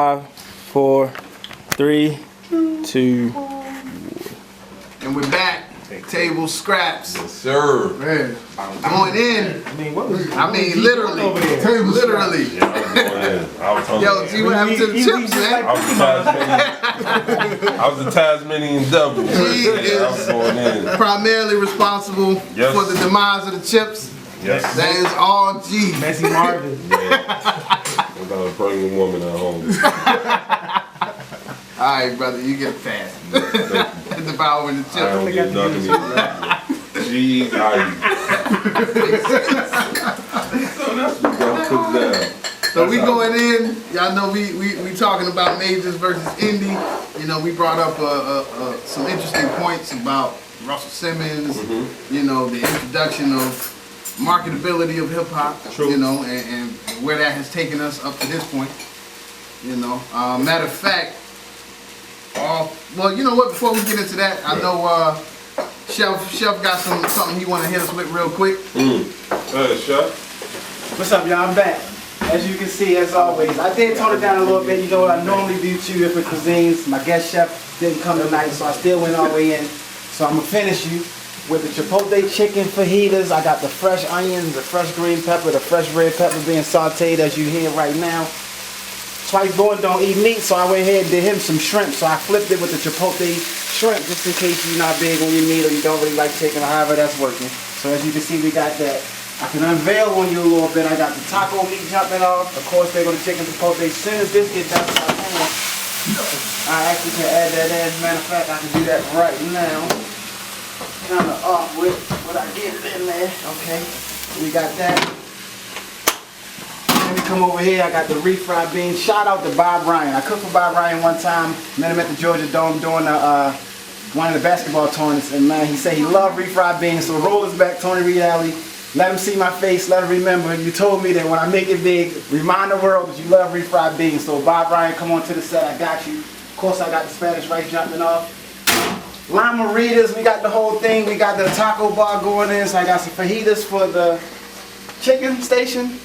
5, 4, 3, 2. And we're back. Table scraps. Yes, sir. Man, Going in. I mean, literally. table Literally. Yeah, I was hungry. Yo, see what happened to the chips, man? I was the Tasmanian devil. He I was is going in. primarily responsible Yes. for the demise of the chips. Yes. That is all G. Messi Marvin. I got a pregnant woman at home. Alright, brother, you get a pass. Devouring the I don't chips. get nothing either. Jeez, So we going in. Y'all know we talking about majors versus indie. You know, we brought up some interesting points about Russell Simmons. You know, the introduction of marketability of hip hop. True. You know, and where that has taken us up to this point. You know, matter of fact, well, you know what? Before we get into that, I know Chef got something he want to hit us with real quick. Chef. What's up, y'all? I'm back. As you can see, as always, I did tone it down a little bit. You know what? I normally do 2 different cuisines. My guest chef didn't come tonight, so I still went all the way in. So I'm gonna finish you with the chipotle chicken fajitas. I got the fresh onions, the fresh green pepper, the fresh red pepper being sauteed as you hear right now. Twice Born don't eat meat, so I went ahead and did him some shrimp. So I flipped it with the chipotle shrimp, just in case you're not big on your meat or you don't really like chicken or however that's working. So as you can see, we got that. I can unveil on you a little bit. I got the taco meat jumping off. Of course, they're going to chicken chipotle. As soon as this gets done, I actually can add that in. As a matter of fact, I can do that right now. Kind of up with what I get it in there. Okay, we got that. Let me come over here. I got the refried beans. Shout out to Bob Ryan. I cooked for Bob Ryan one time. Met him at the Georgia Dome during one of the basketball tournaments, and man, he said he loved refried beans. So roll us back, Tony Reale. Let him see my face. Let him remember. You told me that when I make it big, remind the world that you love refried beans. So Bob Ryan, come on to the set. I got you. Of course, I got the Spanish rice jumping off. Lima Ritas, we got the whole thing. We got the taco bar going in. So I got some fajitas for the chicken station.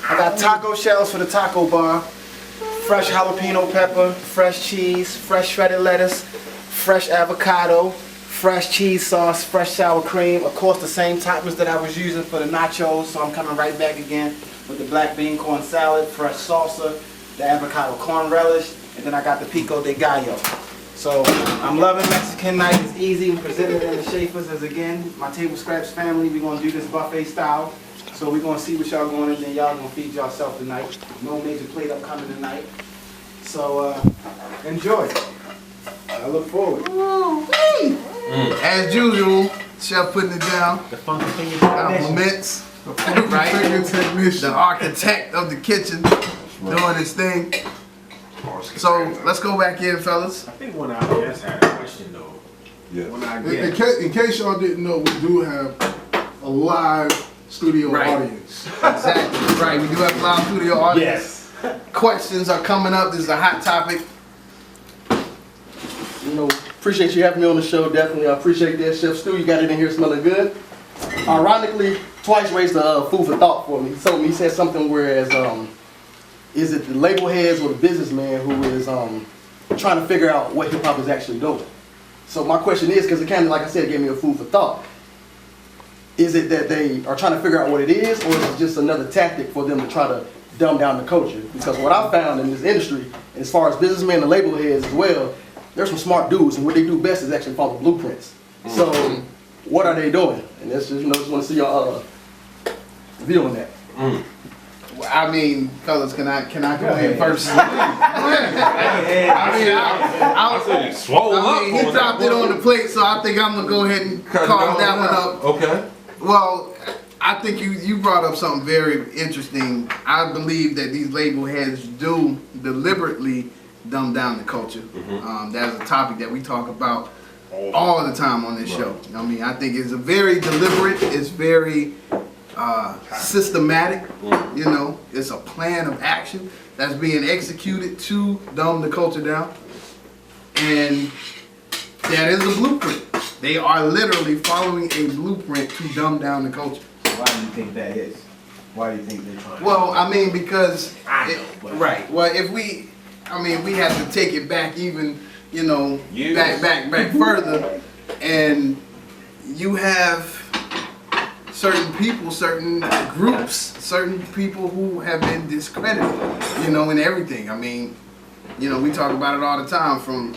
I got taco shells for the taco bar, fresh jalapeno pepper, fresh cheese, fresh shredded lettuce, fresh avocado, fresh cheese sauce, fresh sour cream. Of course, the same toppings that I was using for the nachos, so I'm coming right back again with the black bean corn salad, fresh salsa, the avocado corn relish, and then I got the pico de gallo. So I'm loving Mexican night. It's easy. We presented in the Schaefer's as again, my Table Scraps family. We're going to do this buffet style. So we're going to see what y'all going in, and y'all going to feed yourself tonight. No major plate upcoming tonight. So enjoy. I look forward. As usual, Chef putting it down. The funky finger Compliments. Right? The architect of the kitchen doing his thing. So let's go back in, fellas. I think one of our guests had a question though. Yeah. One of our In guests. case y'all didn't know, we do have a live studio Right. audience. Exactly. Right. We do have a live studio audience. Yes. Questions are coming up. This is a hot topic. You know, appreciate you having me on the show. Definitely, I appreciate that. Chef Stu, you got it in here smelling good. Ironically, Twice raised the food for thought for me. He said something whereas, is it the label heads or the businessman who is trying to figure out what hip hop is actually doing? So my question is, because it kind of, like I said, gave me a food for thought. Is it that they are trying to figure out what it is, or is it just another tactic for them to try to dumb down the culture? Because what I found in this industry, as far as businessmen and label heads as well, there's some smart dudes, and what they do best is actually follow blueprints. So, what are they doing? And that's just, just want to see your view on that. I mean, fellas, can I go in first? I said swole up. mean, he dropped it on the plate, so I think I'm gonna go ahead and carve that one up. Okay. Well, I think you brought up something very interesting. I believe that these label heads do deliberately dumb down the culture. That is a topic that we talk about all the time on this show. I mean, I think it's a very deliberate, it's very systematic, you know, it's a plan of action that's being executed to dumb the culture down. And that is a blueprint. They are literally following a blueprint to dumb down the culture. Why do you think that is? Why do you think they're trying? Well, I mean, because I know, but- right. Well, if we I mean, we had to take it back even, you know, Years. back further, and you have certain people, certain groups, certain people who have been discredited, you know, in everything. I mean, you know, we talk about it all the time, from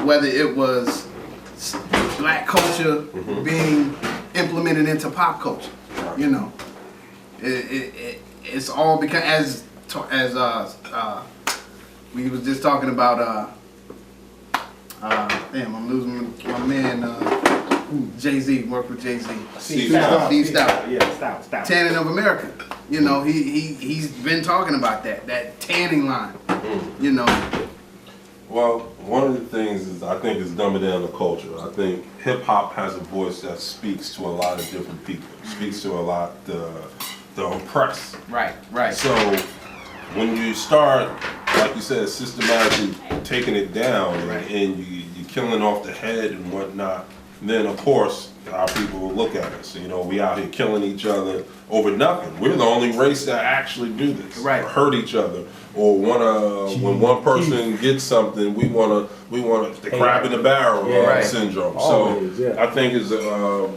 whether it was black culture being implemented into pop culture, you know. It's all because as we was just talking about damn, I'm losing my man Jay-Z, worked with Jay-Z. Steve Steve Stout. Yeah, stop. Tanning of America. You know, he's been talking about that tanning line. You know. Well, one of the things is I think is dumbing down the culture. I think hip hop has a voice that speaks to a lot of different people. Speaks to a lot the oppressed. Right. So when you start, like you said, systematically taking it down and you're killing off the head and whatnot, then of course our people will look at us. You know, we out here killing each other over nothing. We're the only race that actually do this. Right. Or hurt each other. Or wanna when one person gets something, we wanna the crab in the barrel syndrome. Always, So I think it's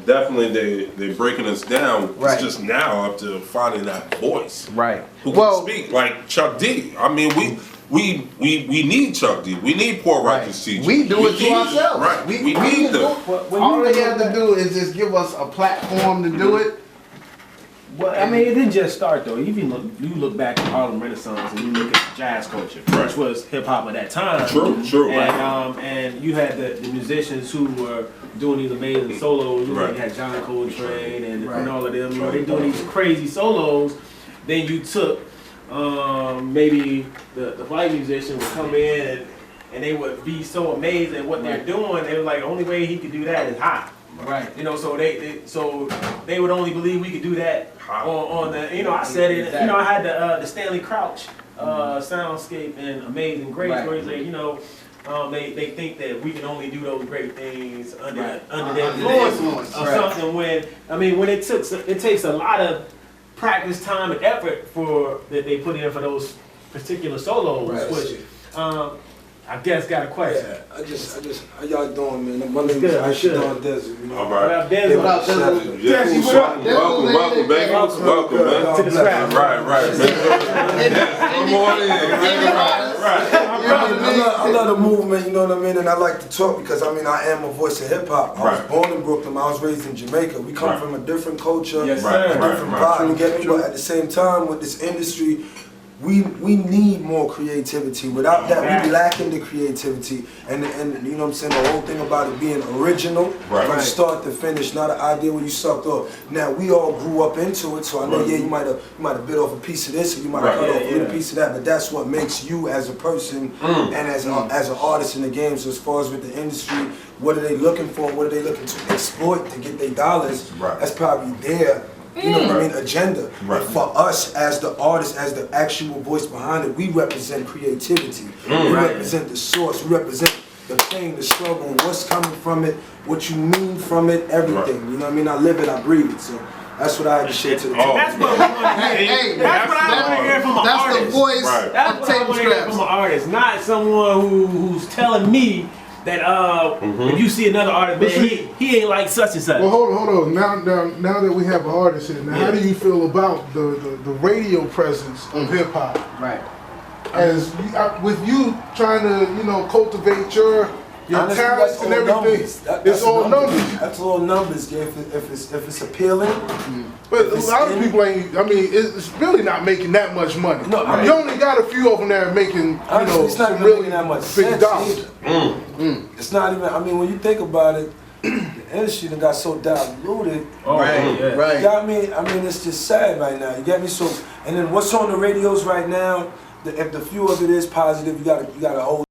definitely they're breaking us down. Right. It's just now up to finding that voice. Right. Who can speak like Chuck D. I mean, we need Chuck D. We need poor righteous teachers. We do it to need ourselves. Right. We need them. All they have to do is just give us a platform to do it. Well, I mean, it didn't just start though. You look back at Harlem Renaissance and you look at jazz culture, which was hip hop at that time. True. And you had the musicians who were doing these amazing solos. You know, Right. you had John Coltrane and Right. all of them. You know, they doing these crazy solos. Then you took maybe the white musician would come in and they would be so amazed at what they're doing. They were like, the only way he could do that is hot. Right. You know, so they would only believe we could do that on the, you know, I said it, you know, I had the Stanley Crouch soundscape in Amazing Grace, Right. where he's like, you know, they think that we can only do those great things under the Under the influence influence, of right. something. When it takes a lot of practice, time, and effort that they put in for those particular solos, Right. which I guess got a question. Yeah, I just, how y'all doing, man? My name Good, is good. Ashidon Desert, you know. All What right. up, Denzel? What up, Denzel? Yeah, Jesse, what up? welcome, baby. Welcome, man. To the scrap. Right. Come on in. I love the movement, you know what I mean? And I like to talk because, I mean, I am a voice of hip hop. I was Right. born in Brooklyn, I was raised in Jamaica. We come Right. from a different culture, Yes, a sir. different vibe, you get me? But at the same time, with this industry, we need more creativity. Without that, we lacking the creativity. And you know what I'm saying, the whole thing about it being original Right. from start to finish, not an idea where you sucked off. Now we all grew up into it, so I know Right. you might have bit off a piece of this, or you might have Right. cut off a little piece of that, but that's what makes you as a person and as an artist in the game. So as far as with the industry, what are they looking for? What are they looking to exploit to get their dollars? Right. That's probably their, you know what I mean, agenda. Right. And for us as the artist, as the actual voice behind it, we represent creativity. We represent the source. We represent the pain, the struggle, what's coming from it, what you mean from it, everything. You know what I mean? I live it, I breathe it. So that's what I had to share to the Oh. That's what we want to hear. Hey, That's what I want to hear from an That's artist. the voice Right. That's of what I table want to hear scraps. from an artist, not someone who's telling me that if you see another artist, man, he ain't like such and such. Well, hold on. Now that we have an artist here, now how do you feel about the radio presence of hip hop? Right. As with you trying to cultivate your Honestly, talents that's and all everything, numbers. it's all numbers. That's all numbers. Yeah, if it's appealing. But a lot of people ain't. I mean, it's really not making that much money. No, I mean- you only got a few of them that are making Honestly, it's not some even really making that much big sense dollars. either. It's not even. I mean, when you think about it, the industry done got so diluted. Right. yeah. Right. You got me? I mean, it's just sad right now. You get me? So, and then what's on the radios right now? If the few of it is positive, you gotta hold